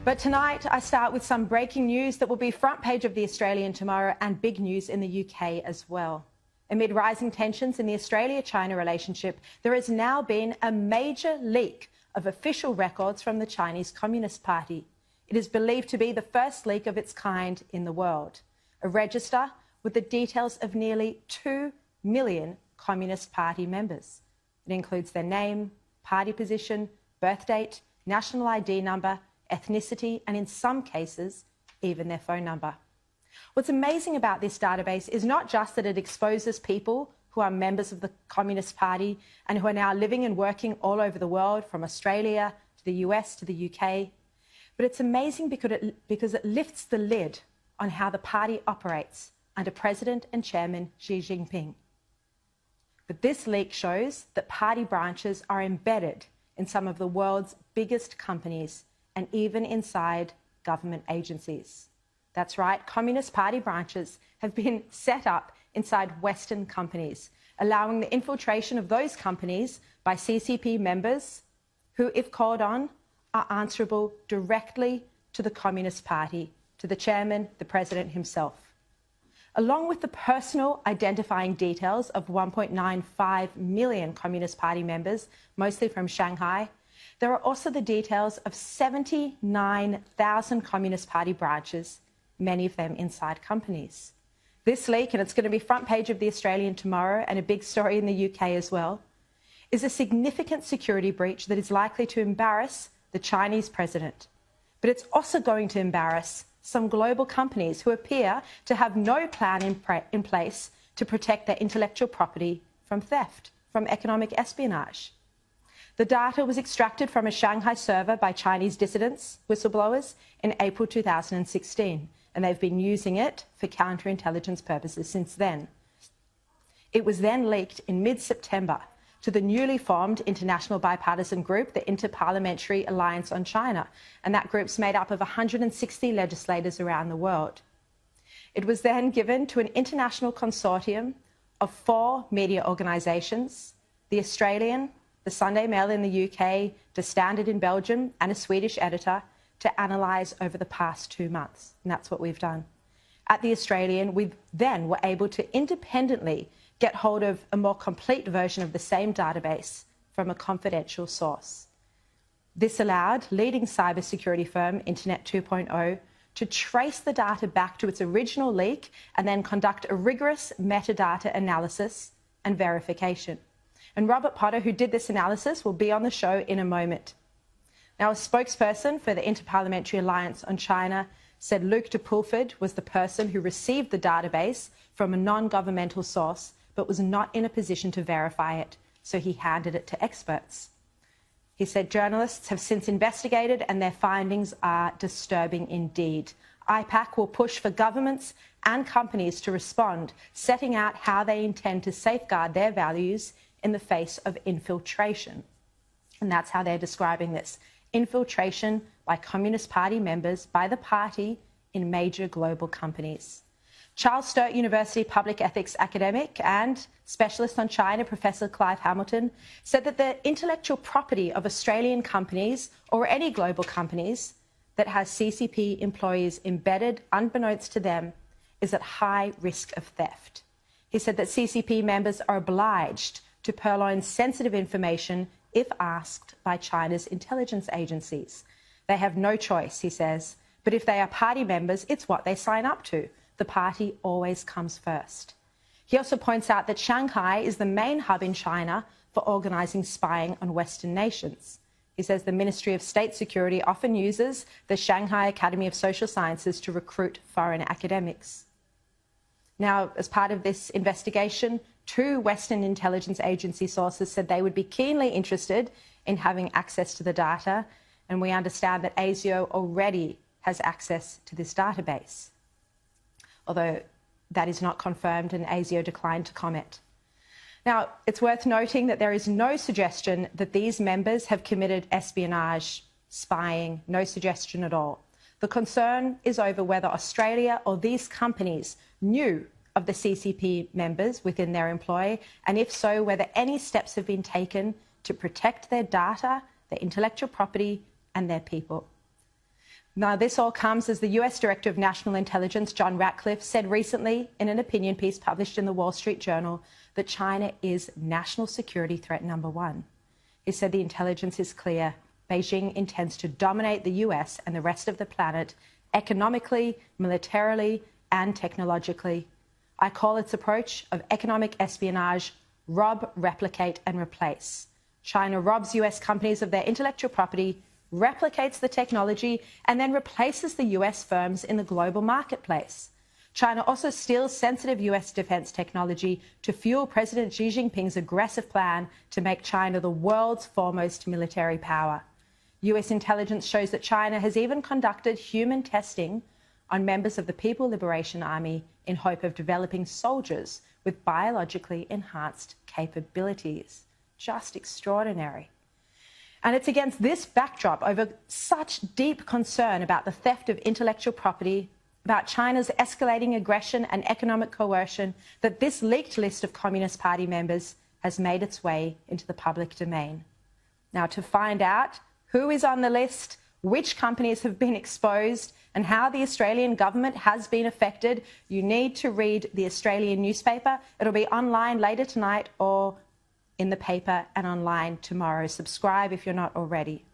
But tonight, I start with some breaking news that will be front page of The Australian tomorrow and big news in the UK as well. Amid rising tensions in the Australia-China relationship, there has now been a major leak of official records from the Chinese Communist Party. It is believed to be the first leak of its kind in the world. A register with the details of nearly 2 million Communist Party members. It includes their name, party position, birth date, national ID number, ethnicity, and in some cases, even their phone number. What's amazing about this database is not just that it exposes people who are members of the Communist Party and who are now living and working all over the world, from Australia to the US to the UK, but it's amazing because it lifts the lid on how the party operates under President and Chairman Xi Jinping. But this leak shows that party branches are embedded in some of the world's biggest companies and even inside government agencies. That's right, Communist Party branches have been set up inside Western companies, allowing the infiltration of those companies by CCP members who, if called on, are answerable directly to the Communist Party, to the chairman, the president himself. Along with the personal identifying details of 1.95 million Communist Party members, mostly from Shanghai, there are also the details of 79,000 Communist Party branches, many of them inside companies. This leak, and it's going to be front page of The Australian tomorrow and a big story in the UK as well, is a significant security breach that is likely to embarrass the Chinese president. But it's also going to embarrass some global companies who appear to have no plan in place to protect their intellectual property from theft, from economic espionage. The data was extracted from a Shanghai server by Chinese dissidents, whistleblowers, in April 2016, and they've been using it for counterintelligence purposes since then. It was then leaked in mid-September to the newly formed international bipartisan group, the Inter-Parliamentary Alliance on China, and that group's made up of 160 legislators around the world. It was then given to an international consortium of 4 media organisations, The Australian, the Sunday Mail in the UK, the Standard in Belgium, and a Swedish editor, to analyse over the past 2 months. And that's what we've done. At The Australian, we then were able to independently get hold of a more complete version of the same database from a confidential source. This allowed leading cybersecurity firm Internet 2.0 to trace the data back to its original leak and then conduct a rigorous metadata analysis and verification. And Robert Potter, who did this analysis, will be on the show in a moment. Now, a spokesperson for the Inter-Parliamentary Alliance on China said Luke de Pulford was the person who received the database from a non-governmental source but was not in a position to verify it, so he handed it to experts. He said journalists have since investigated and their findings are disturbing indeed. IPAC will push for governments and companies to respond, setting out how they intend to safeguard their values in the face of infiltration. And that's how they're describing this. Infiltration by Communist Party members by the party in major global companies. Charles Sturt University public ethics academic and specialist on China, Professor Clive Hamilton, said that the intellectual property of Australian companies or any global companies that has CCP employees embedded unbeknownst to them is at high risk of theft. He said that CCP members are obliged to purloin sensitive information if asked by China's intelligence agencies. They have no choice, he says, but if they are party members, it's what they sign up to. The party always comes first. He also points out that Shanghai is the main hub in China for organising spying on Western nations. He says the Ministry of State Security often uses the Shanghai Academy of Social Sciences to recruit foreign academics. Now, as part of this investigation, 2 Western intelligence agency sources said they would be keenly interested in having access to the data, and we understand that ASIO already has access to this database, although that is not confirmed and ASIO declined to comment. Now, it's worth noting that there is no suggestion that these members have committed espionage, spying, no suggestion at all. The concern is over whether Australia or these companies knew of the CCP members within their employ, and if so, whether any steps have been taken to protect their data, their intellectual property, and their people. Now, this all comes as the US Director of National Intelligence, John Ratcliffe, said recently in an opinion piece published in the Wall Street Journal that China is national security threat number one. He said the intelligence is clear. Beijing intends to dominate the US and the rest of the planet economically, militarily, and technologically. I call its approach of economic espionage rob, replicate, and replace. China robs US companies of their intellectual property, replicates the technology, and then replaces the US firms in the global marketplace. China also steals sensitive US defense technology to fuel President Xi Jinping's aggressive plan to make China the world's foremost military power. US intelligence shows that China has even conducted human testing on members of the People Liberation Army in hope of developing soldiers with biologically enhanced capabilities. Just extraordinary. And it's against this backdrop, over such deep concern about the theft of intellectual property, about China's escalating aggression and economic coercion, that this leaked list of Communist Party members has made its way into the public domain. Now, to find out who is on the list, which companies have been exposed, and how the Australian government has been affected, you need to read the Australian newspaper. It'll be online later tonight or in the paper and online tomorrow. Subscribe if you're not already.